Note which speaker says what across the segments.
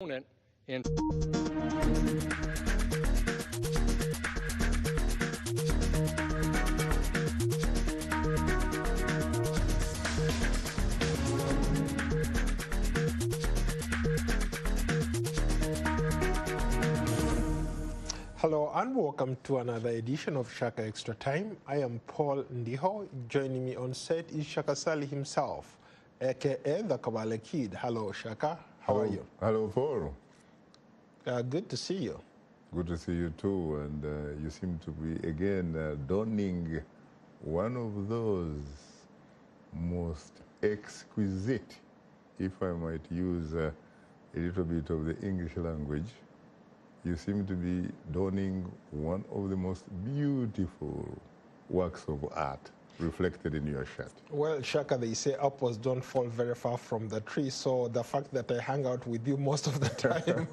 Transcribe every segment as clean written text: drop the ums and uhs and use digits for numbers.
Speaker 1: opponent in
Speaker 2: Hello and welcome to another edition of Shaka Extra Time. I am Paul Ndiho. Joining me on set is Shaka Sali himself, aka the Kabale Kid. Hello, Shaka. How are you?
Speaker 3: Hello, Paul.
Speaker 2: Good to see you.
Speaker 3: Good to see you too. And you seem to be again donning one of those most exquisite, if I might use a little bit of the English language. You seem to be donning one of the most beautiful works of art reflected in your shirt.
Speaker 2: Well, Shaka, they say apples don't fall very far from the tree, so the fact that I hang out with you most of the time,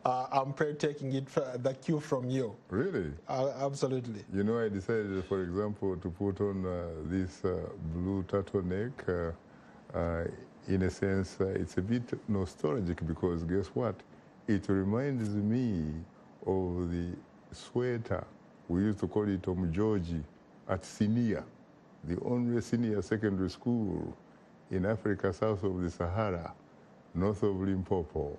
Speaker 2: I'm taking it the cue from you.
Speaker 3: Really?
Speaker 2: Absolutely.
Speaker 3: You know, I decided, for example, to put on this blue turtleneck. In a sense, it's a bit nostalgic because guess what? It reminds me of the sweater. We used to call it Georgie at Sinia, the only senior secondary school in Africa south of the Sahara, north of Limpopo,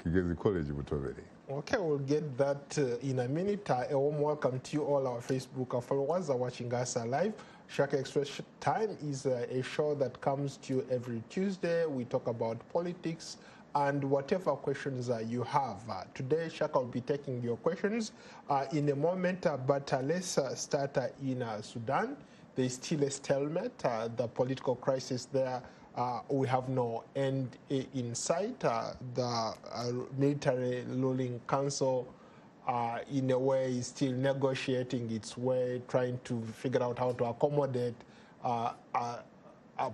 Speaker 3: Kigezi College, Butoveri.
Speaker 2: Okay, we'll get that in a minute. A warm welcome to you all our Facebook followers are watching us live. Shaka Express Time is a show that comes to you every Tuesday. We talk about politics and whatever questions you have. Today, Shaka will be taking your questions in a moment, but let's start in Sudan. There's still a stalemate, the political crisis there. We have no end in sight. The military ruling council, in a way, is still negotiating its way, trying to figure out how to accommodate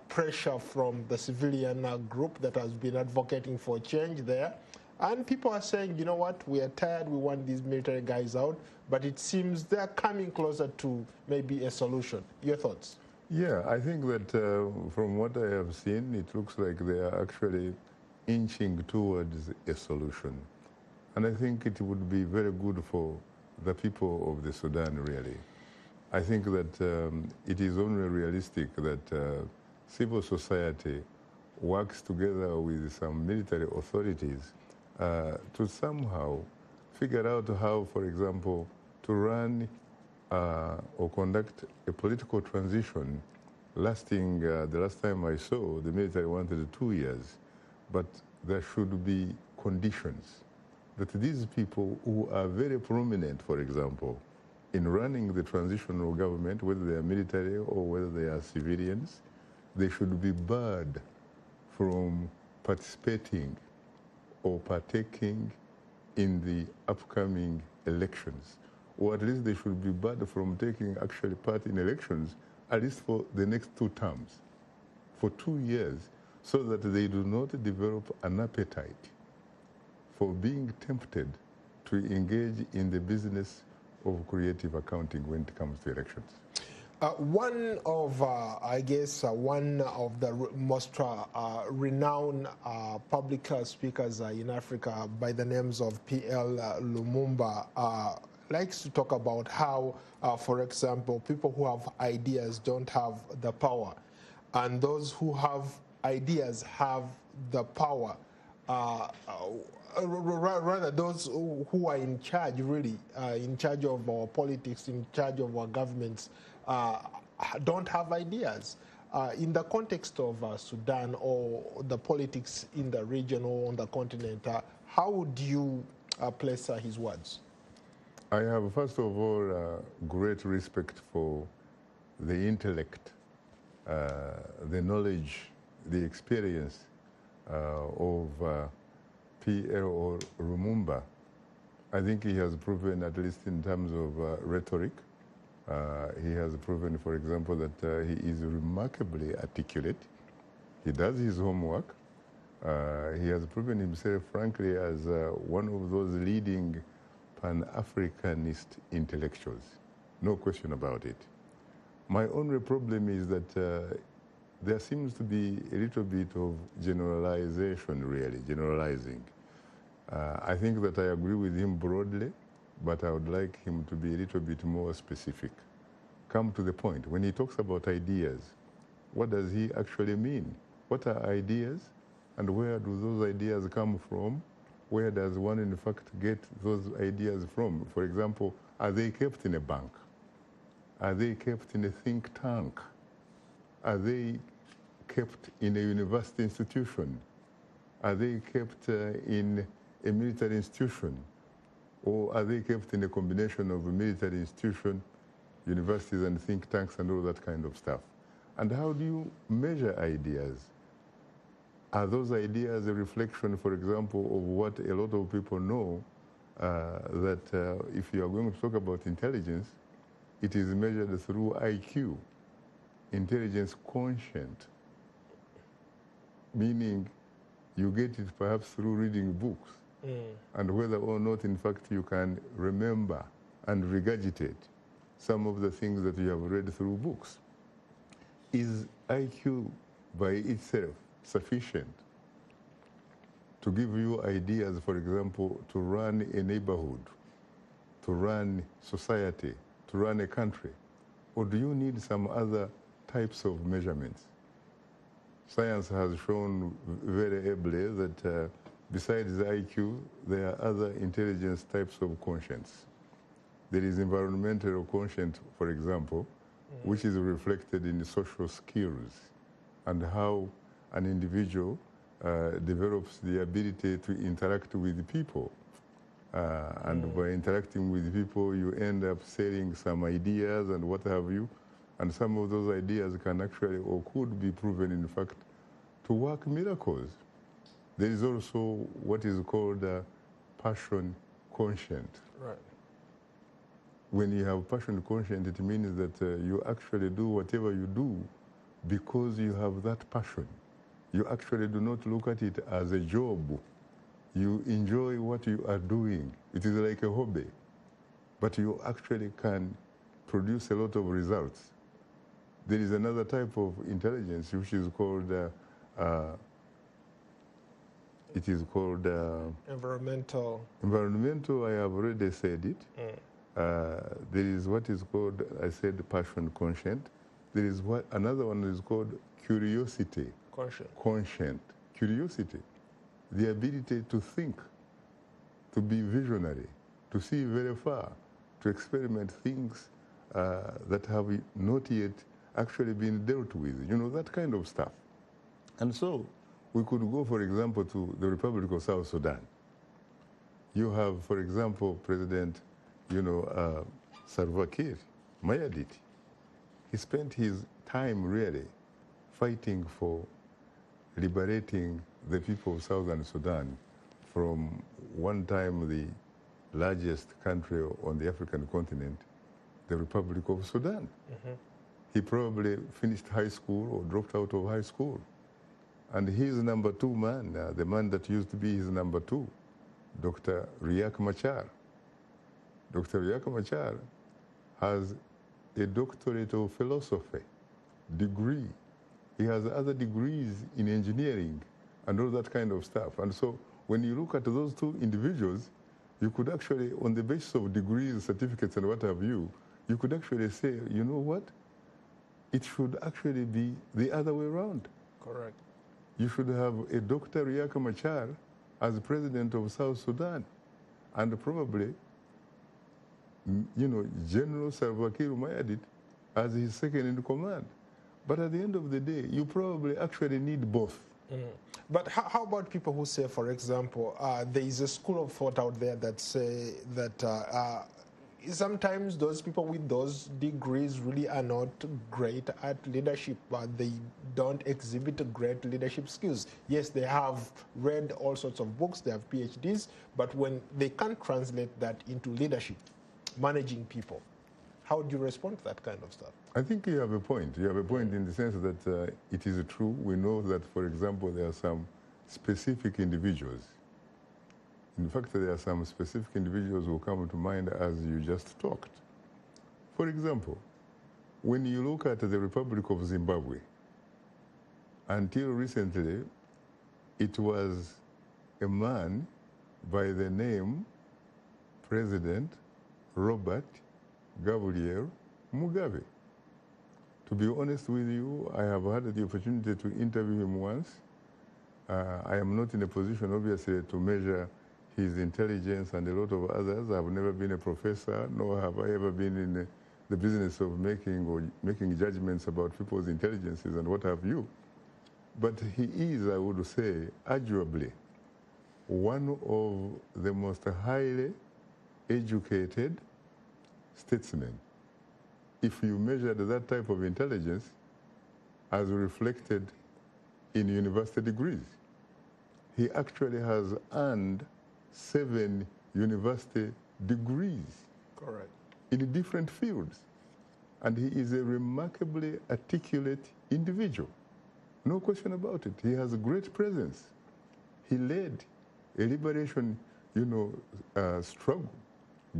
Speaker 2: pressure from the civilian group that has been advocating for change there. And people are saying, you know what, we are tired, we want these military guys out, but it seems they're coming closer to maybe a solution. Your thoughts?
Speaker 3: Yeah, I think that from what I have seen, it looks like they are actually inching towards a solution. And I think it would be very good for the people of the Sudan, really. I think that it is only realistic that civil society works together with some military authorities to somehow figure out how, for example, to run or conduct a political transition lasting, the last time I saw, the military wanted 2 years, but there should be conditions that these people who are very prominent, for example, in running the transitional government, whether they are military or whether they are civilians, they should be barred from participating or partaking in the upcoming elections, or at least they should be barred from taking actually part in elections, at least for the next 2 terms, for 2 years, so that they do not develop an appetite for being tempted to engage in the business of creative accounting when it comes to elections.
Speaker 2: One of, I guess, one of the most renowned public speakers in Africa by the names of P.L. Lumumba likes to talk about how, for example, people who have ideas don't have the power, and those who have ideas have the power. Rather, those who are in charge, really, in charge of our politics, in charge of our governments, don't have ideas. In the context of Sudan or the politics in the region or on the continent, how would you place his words?
Speaker 3: I have, first of all, great respect for the intellect, the knowledge, the experience of P.L. Lumumba. I think he has proven, at least in terms of rhetoric, he has proven, for example, that he is remarkably articulate. He does his homework. He has proven himself, frankly, as one of those leading Pan-Africanist intellectuals. No question about it. My only problem is that there seems to be a little bit of generalization, really, generalizing. I think that I agree with him broadly, but I would like him to be a little bit more specific. Come to the point. When he talks about ideas, what does he actually mean? What are ideas, and where do those ideas come from? Where does one, in fact, get those ideas from? For example, are they kept in a bank? Are they kept in a think tank? Are they kept in a university institution? Are they kept in a military institution? Or are they kept in a combination of a military institution, universities and think tanks and all that kind of stuff? And how do you measure ideas? Are those ideas a reflection, for example, of what a lot of people know, that if you are going to talk about intelligence, it is measured through IQ, intelligence quotient, meaning you get it perhaps through reading books, and whether or not, in fact, you can remember and regurgitate some of the things that you have read through books. Is IQ by itself sufficient to give you ideas, for example, to run a neighborhood, to run society, to run a country? Or do you need some other types of measurements? Science has shown very ably that besides the IQ, there are other intelligence types of quotients. There is environmental quotient, for example, which is reflected in the social skills and how an individual develops the ability to interact with people. And by interacting with people, you end up selling some ideas and what have you. And some of those ideas can actually or could be proven, in fact, to work miracles. There is also what is called passion quotient.
Speaker 2: Right.
Speaker 3: When you have passion quotient, it means that you actually do whatever you do because you have that passion. You actually do not look at it as a job. You enjoy what you are doing. It is like a hobby, but you actually can produce a lot of results. There is another type of intelligence which is called
Speaker 2: environmental.
Speaker 3: Environmental, I have already said it. There is what is called, I said, passion quotient. There is another one is called curiosity. Quotient. Curiosity. The ability to think, to be visionary, to see very far, to experiment things that have not yet actually been dealt with, you know, that kind of stuff. And so we could go, for example, to the Republic of South Sudan. You have, for example, President, Salva Kiir, Mayardit. He spent his time really fighting for liberating the people of Southern Sudan from one time the largest country on the African continent, the Republic of Sudan. He probably finished high school or dropped out of high school. And his number two man, the man that used to be his number two, Dr. Riek Machar. Dr. Riek Machar has a doctorate of philosophy degree. He has other degrees in engineering and all that kind of stuff. And so when you look at those two individuals, you could actually, on the basis of degrees, certificates, and what have you, you could actually say, you know what? It should actually be the other way around.
Speaker 2: Correct.
Speaker 3: You should have a Dr. Riek Machar as president of South Sudan, and probably, General Salva Kiir Mayardit as his second in command. But at the end of the day, you probably actually need both.
Speaker 2: But how about people who say, for example, there is a school of thought out there that say that sometimes those people with those degrees really are not great at leadership, but they don't exhibit great leadership skills. Yes, they have read all sorts of books, they have PhDs, but when they can't translate that into leadership, managing people, how do you respond to that kind of stuff?
Speaker 3: I think you have a point. You have a point in the sense that it is true. We know that, for example, there are some specific individuals. In fact, there are some specific individuals who come to mind as you just talked. For example, when you look at the Republic of Zimbabwe, Until recently, it was a man by the name President Robert Gabriel Mugabe. To be honest with you, I have had the opportunity to interview him once. I am not in a position, obviously, to measure his intelligence and a lot of others. I've never been a professor, nor have I ever been in the business of making judgments about people's intelligences and what have you. But he is, I would say, arguably one of the most highly educated statesmen. If you measured that type of intelligence as reflected in university degrees, he actually has earned 7 university degrees.
Speaker 2: Correct.
Speaker 3: In different fields. And he is a remarkably articulate individual. No question about it. He has a great presence. He led a liberation, struggle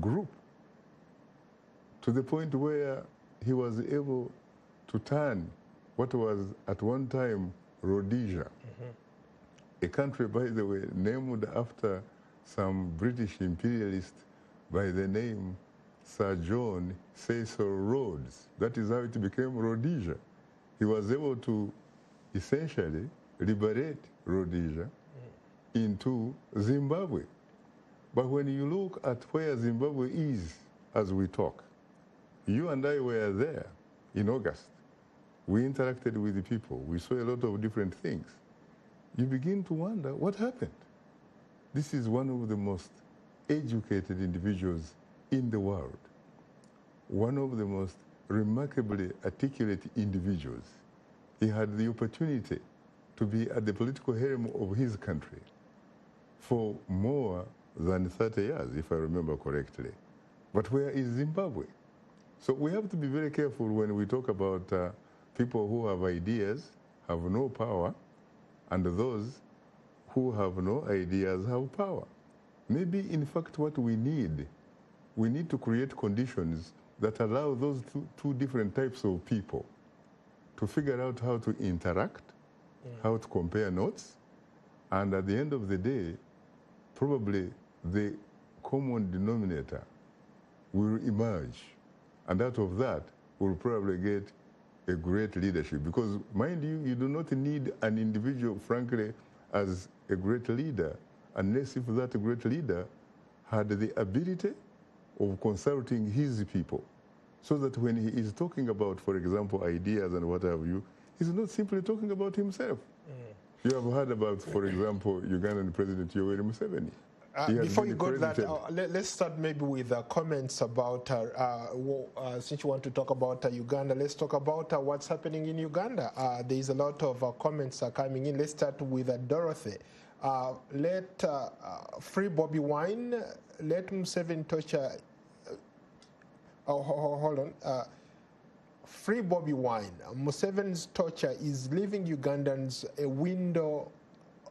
Speaker 3: group to the point where he was able to turn what was at one time Rhodesia, a country, by the way, named after some British imperialist by the name Sir John Cecil Rhodes. That is how it became Rhodesia. He was able to essentially liberate Rhodesia into Zimbabwe. But when you look at where Zimbabwe is as we talk, you and I were there in August. We interacted with the people. We saw a lot of different things. You begin to wonder what happened. This is one of the most educated individuals in the world, one of the most remarkably articulate individuals. He had the opportunity to be at the political helm of his country for more than 30 years, if I remember correctly. But where is Zimbabwe? So we have to be very careful when we talk about people who have ideas, have no power, and those who have no ideas have power. Maybe, in fact, what we need to create conditions that allow those two different types of people to figure out how to interact, how to compare notes, and at the end of the day, probably the common denominator will emerge. And out of that, we'll probably get a great leadership. Because, mind you, you do not need an individual, frankly, as a great leader, unless if that great leader had the ability of consulting his people. So that when he is talking about, for example, ideas and what have you, he's not simply talking about himself. You have heard about, for example, Ugandan President Yoweri Museveni.
Speaker 2: Before you go to that, let's start maybe with comments about, since you want to talk about Uganda, let's talk about what's happening in Uganda. There's a lot of comments coming in. Let's start with Dorothy. Let free Bobby Wine, let Museveni torture. Hold on. Free Bobby Wine. Museveni's torture is leaving Ugandans a window.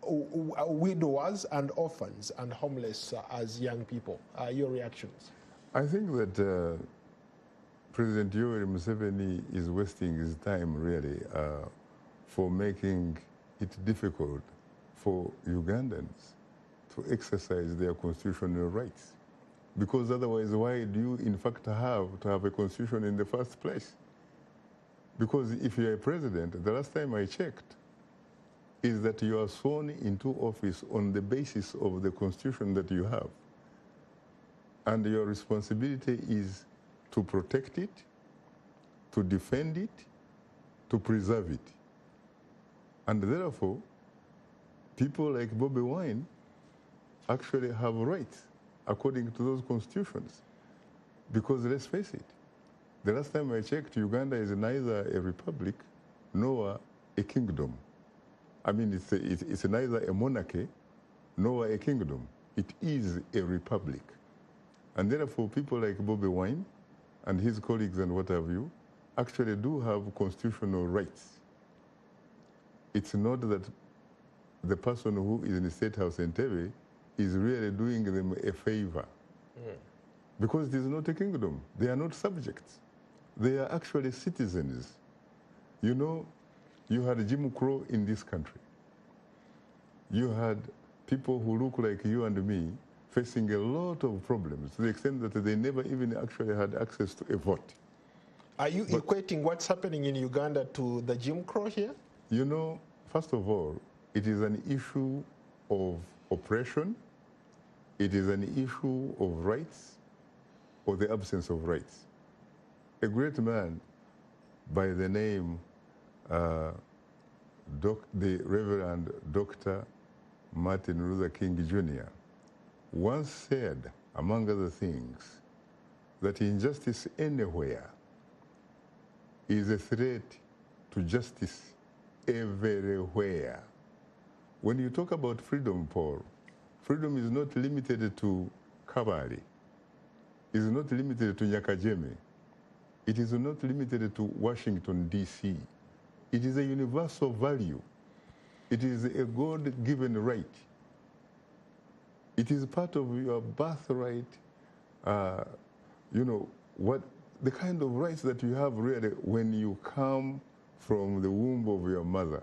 Speaker 2: Widowers and orphans and homeless as young people. Your reactions?
Speaker 3: I think that President Yoweri Museveni is wasting his time, really, for making it difficult for Ugandans to exercise their constitutional rights. Because otherwise, why do you, in fact, have to have a constitution in the first place? Because if you're a president, the last time I checked, is that you are sworn into office on the basis of the constitution that you have. And your responsibility is to protect it, to defend it, to preserve it. And therefore, people like Bobby Wine actually have rights according to those constitutions. Because let's face it, the last time I checked, Uganda is neither a republic nor a kingdom. I mean, it's neither a monarchy nor a kingdom. It is a republic. And therefore, people like Bobby Wine and his colleagues and what have you actually do have constitutional rights. It's not that the person who is in the State House in Entebbe is really doing them a favor. Because it is not a kingdom. They are not subjects. They are actually citizens. You know, You had Jim Crow in this country. You had people who look like you and me facing a lot of problems to the extent that they never even actually had access to a vote.
Speaker 2: Are you equating what's happening in Uganda to the Jim Crow here?
Speaker 3: You know, first of all, it is an issue of oppression. It is an issue of rights or the absence of rights. A great man by the name the Reverend Dr. Martin Luther King Jr. once said, among other things, that injustice anywhere is a threat to justice everywhere. When you talk about freedom, Paul, freedom is not limited to Kabari. It is not limited to Nyakajeme. It is not limited to Washington, D.C. It is a universal value. It is a God-given right. It is part of your birthright, you know, the kind of rights that you have really when you come from the womb of your mother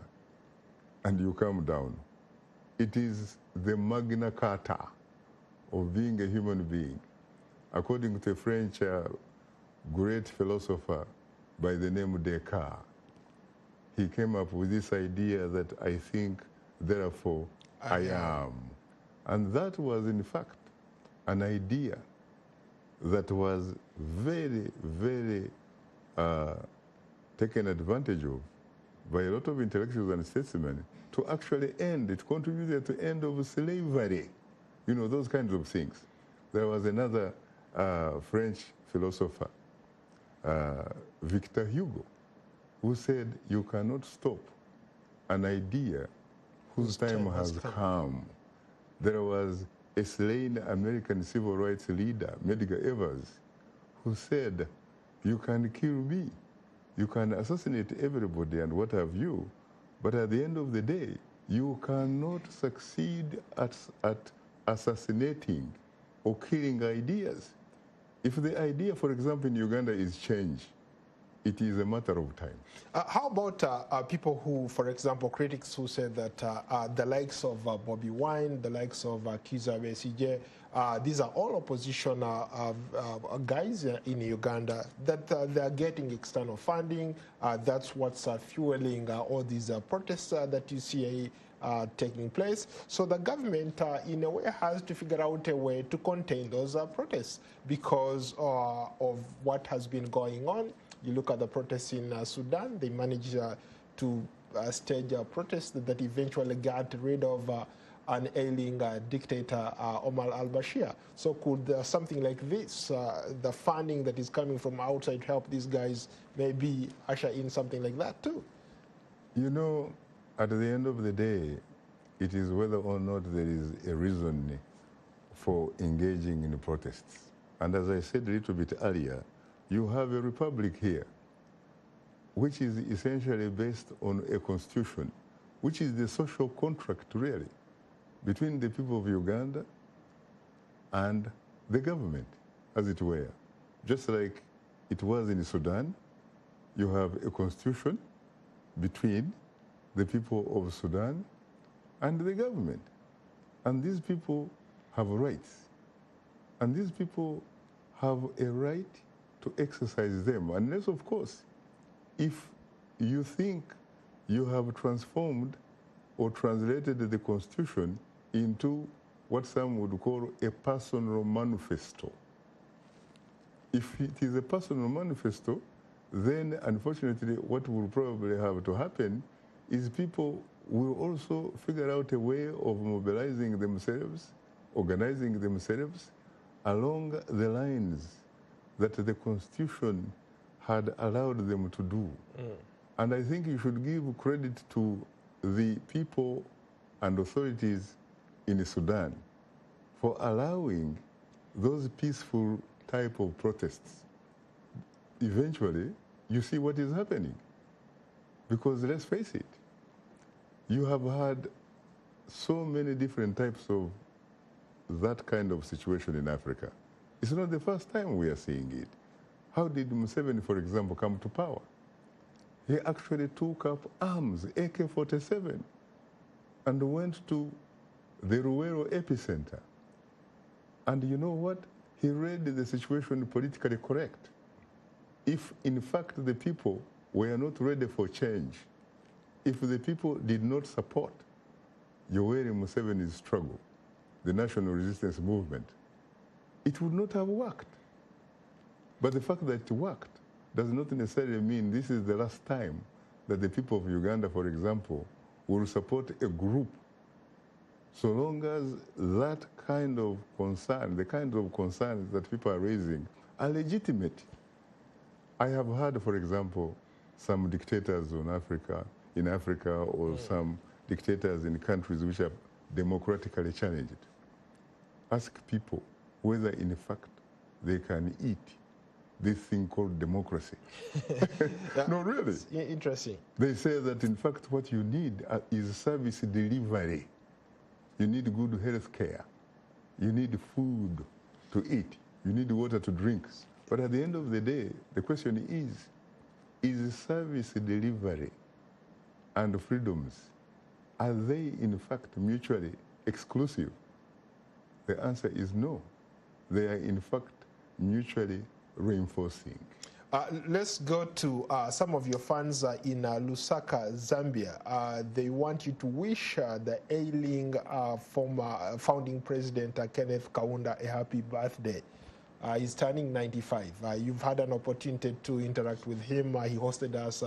Speaker 3: and you come down. It is the Magna Carta of being a human being. According to a French great philosopher by the name Descartes, he came up with this idea that I think, therefore I am. And that was, in fact, an idea that was very, very taken advantage of by a lot of intellectuals and statesmen to actually end, it contributed to end of slavery. You know, those kinds of things. There was another French philosopher, Victor Hugo, who said, you cannot stop an idea whose time has come. There was a slain American civil rights leader, Medgar Evers, who said, you can kill me, you can assassinate everybody and what have you, but at the end of the day, you cannot succeed at assassinating or killing ideas. If the idea, for example, in Uganda is change, it is a matter of time.
Speaker 2: How about people who, for example, critics who said that the likes of Bobby Wine, the likes of Kizza Besigye, these are all opposition guys in Uganda, that they are getting external funding. That's what's fueling all these protests that you see taking place. So the government, in a way, has to figure out a way to contain those protests because of what has been going on. You look at the protests in Sudan, they managed to stage a protest that eventually got rid of an ailing dictator, Omar al-Bashir. So could something like this, the funding that is coming from outside, help these guys maybe usher in something like that too?
Speaker 3: You know, at the end of the day, it is whether or not there is a reason for engaging in protests. And as I said a little bit earlier, you have a republic here, which is essentially based on a constitution, which is the social contract, really, between the people of Uganda and the government, as it were. Just like it was in Sudan, you have a constitution between the people of Sudan and the government. And these people have rights. And these people have a right to exercise them, unless, of course, if you think you have transformed or translated the Constitution into what some would call a personal manifesto. If it is a personal manifesto, then unfortunately what will probably have to happen is people will also figure out a way of mobilizing themselves, organizing themselves along the lines that the Constitution had allowed them to do. And I think you should give credit to the people and authorities in Sudan for allowing those peaceful type of protests. Eventually, you see what is happening. Because let's face it, you have had so many different types of that kind of situation in Africa. It's not the first time we are seeing it. How did Museveni, for example, come to power? He actually took up arms, AK-47, and went to the Ruwero epicenter. And you know what? He read the situation politically correct. If, in fact, the people were not ready for change, if the people did not support Yoweri Museveni's struggle, the national resistance movement, it would not have worked. But the fact that it worked does not necessarily mean this is the last time that the people of Uganda, for example, will support a group, so long as that kind of concern, the kinds of concerns that people are raising, are legitimate. I have heard, for example, some dictators in Africa, or some dictators in countries which are democratically challenged, ask people whether in fact they can eat this thing called democracy. No, really.
Speaker 2: Interesting.
Speaker 3: They say that in fact what you need is service delivery. You need good health care. You need food to eat. You need water to drink. But at the end of the day, the question is service delivery and freedoms, are they in fact mutually exclusive? The answer is no. They are in fact mutually reinforcing.
Speaker 2: Let's go to some of your fans in Lusaka, Zambia. They want you to wish the ailing former founding president Kenneth Kaunda a happy birthday. He's turning 95. You've had an opportunity to interact with him. He hosted us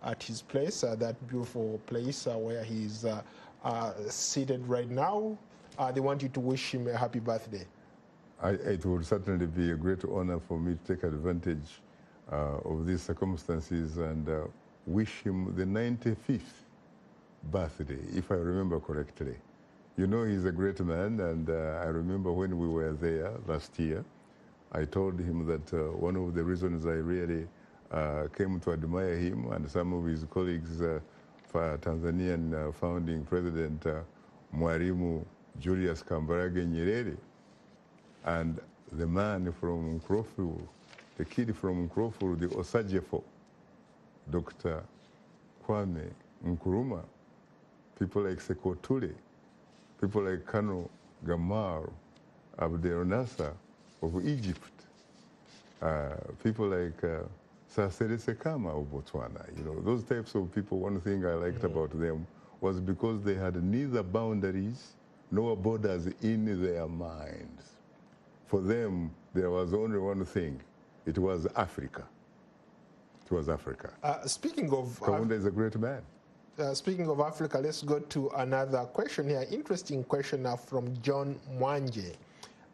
Speaker 2: at his place, that beautiful place where he's seated right now. They want you to wish him a happy birthday.
Speaker 3: It would certainly be a great honor for me to take advantage of these circumstances and wish him the 95th birthday, if I remember correctly. You know, he's a great man, and I remember when we were there last year, I told him that one of the reasons I really came to admire him and some of his colleagues, for Tanzanian founding president Mwalimu Julius Kambarage Nyerere, and the man from Nkrofuru, the kid from Nkrofuru, the Osajefo, Dr. Kwame Nkrumah, people like Seko Ture, people like Kano Gamal Abdel Nasser of Egypt, people like Sasere Sekama of Botswana. You know, those types of people, one thing I liked about them was because they had neither boundaries nor borders in their minds. For them, there was only one thing. It was Africa. It was Africa.
Speaker 2: Speaking of...
Speaker 3: Kaunda is a great man.
Speaker 2: Speaking of Africa, let's go to another question here. Interesting question from John Mwanje.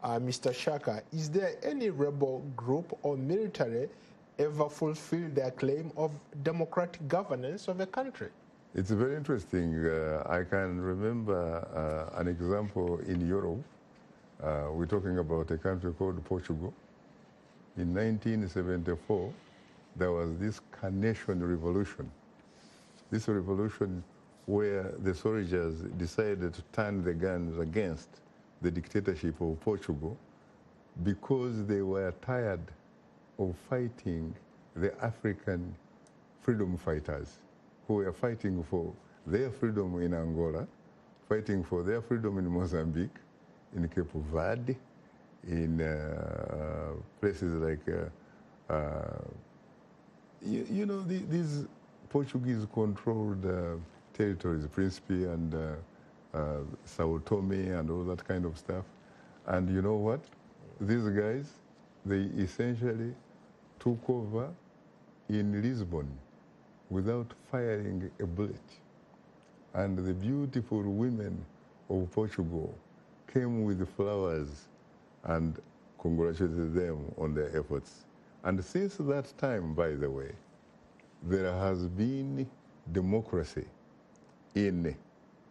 Speaker 2: Mr. Shaka, is there any rebel group or military ever fulfilled their claim of democratic governance of a country?
Speaker 3: It's very interesting. I can remember an example in Europe. We're talking about a country called Portugal. In 1974, there was this Carnation Revolution. This revolution where the soldiers decided to turn the guns against the dictatorship of Portugal because they were tired of fighting the African freedom fighters who were fighting for their freedom in Angola, fighting for their freedom in Mozambique, in Cape Verde, in places like, you know, these Portuguese-controlled territories, Principe and Sao Tome and all that kind of stuff. And you know what? These guys, they essentially took over in Lisbon without firing a bullet. And the beautiful women of Portugal came with flowers and congratulated them on their efforts. And since that time, by the way, there has been democracy in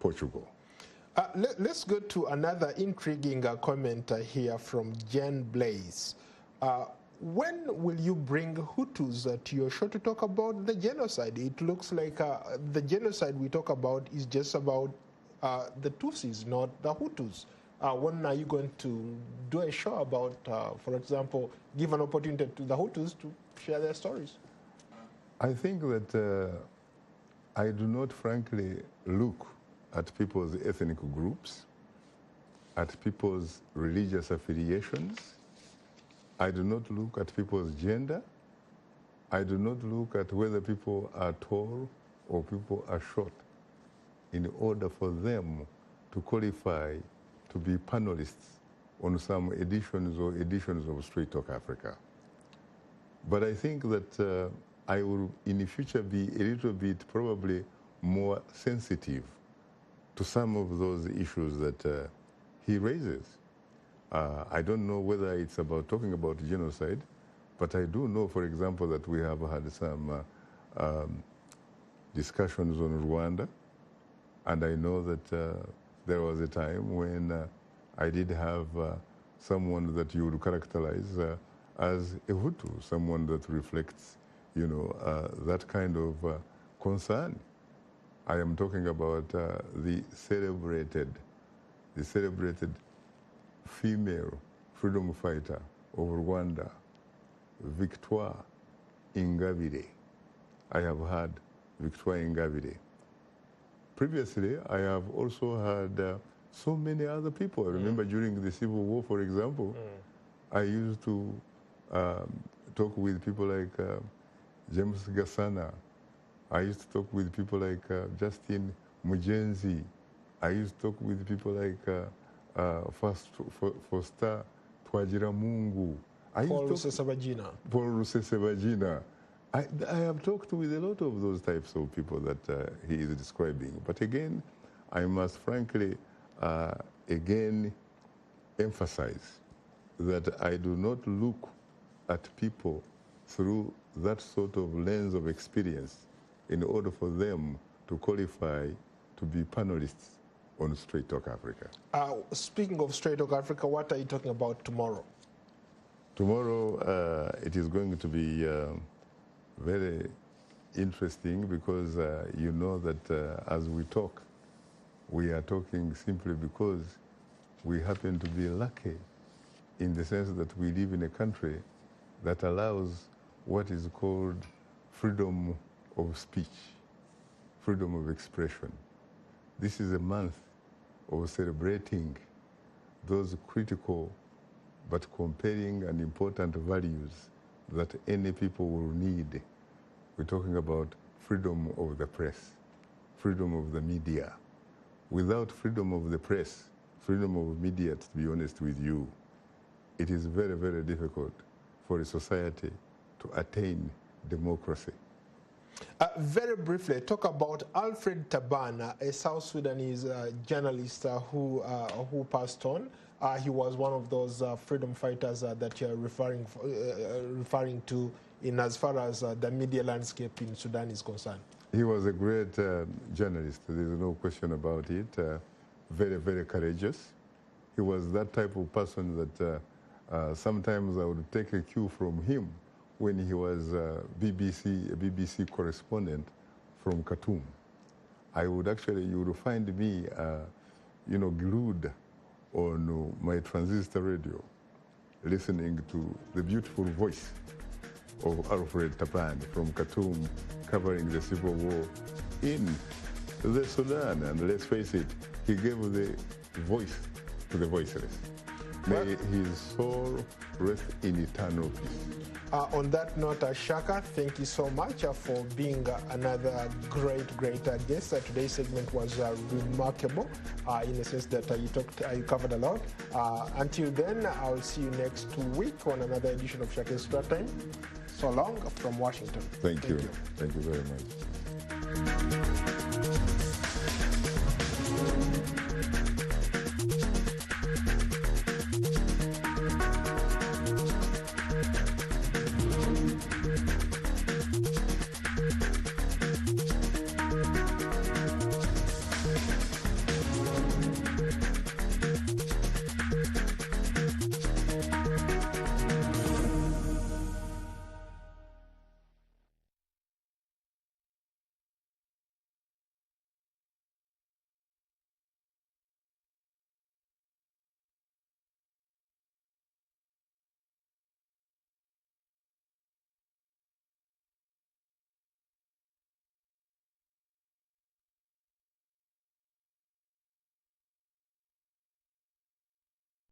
Speaker 3: Portugal.
Speaker 2: Let's go to another intriguing comment here from Jen Blaze. When will you bring Hutus to your show to talk about the genocide? It looks like the genocide we talk about is just about the Tutsis, not the Hutus. When are you going to do a show about, for example, give an opportunity to the Hutus to share their stories?
Speaker 3: I think that I do not frankly look at people's ethnic groups, at people's religious affiliations. I do not look at people's gender. I do not look at whether people are tall or people are short in order for them to qualify to be panelists on some editions of Straight Talk Africa. But I think that I will in the future be a little bit probably more sensitive to some of those issues that he raises. I don't know whether it's about talking about genocide, but I do know, for example, that we have had some discussions on Rwanda, and I know that there was a time when I did have someone that you would characterize as a Hutu, someone that reflects, you know, that kind of concern. I am talking about the celebrated female freedom fighter of Rwanda, Victoire Ingabire. I have had Victoire Ingabire. Previously, I have also had so many other people. I remember during the Civil War, for example, I used to talk with people like James Gasana. I used to talk with people like Justin Mujenzi. I used to talk with people like Foster Twagiramungu.
Speaker 2: Paul
Speaker 3: Rusesabagina. I have talked with a lot of those types of people that he is describing. But again, I must frankly again emphasize that I do not look at people through that sort of lens of experience in order for them to qualify to be panelists on Straight Talk Africa.
Speaker 2: Speaking of Straight Talk Africa, what are you talking about tomorrow?
Speaker 3: Tomorrow it is going to be very interesting because you know that as we talk, we are talking simply because we happen to be lucky in the sense that we live in a country that allows what is called freedom of speech, freedom of expression. This is a month of celebrating those critical but compelling and important values that any people will need. We're talking about freedom of the press, freedom of the media. Without freedom of the press, freedom of media, to be honest with you, it is very, very difficult for a society to attain democracy.
Speaker 2: Very briefly, talk about Alfred Taban, a South Sudanese journalist who passed on. He was one of those freedom fighters that you're referring to in as far as the media landscape in Sudan is concerned.
Speaker 3: He was a great journalist, there's no question about it. Very, very courageous. He was that type of person that sometimes I would take a cue from him when he was a BBC correspondent from Khartoum. I would actually, you would find me, you know, glued on my transistor radio, listening to the beautiful voice of Alfred Taban from Khartoum, covering the civil war in the Sudan. And let's face it, he gave the voice to the voiceless. May his soul rest in eternal peace.
Speaker 2: On that note, Shaka, thank you so much for being another great guest. Today's segment was remarkable in the sense that you covered a lot. Until then, I'll see you next week on another edition of Shaka Extra Time. So long from Washington.
Speaker 3: Thank you. Thank you very much.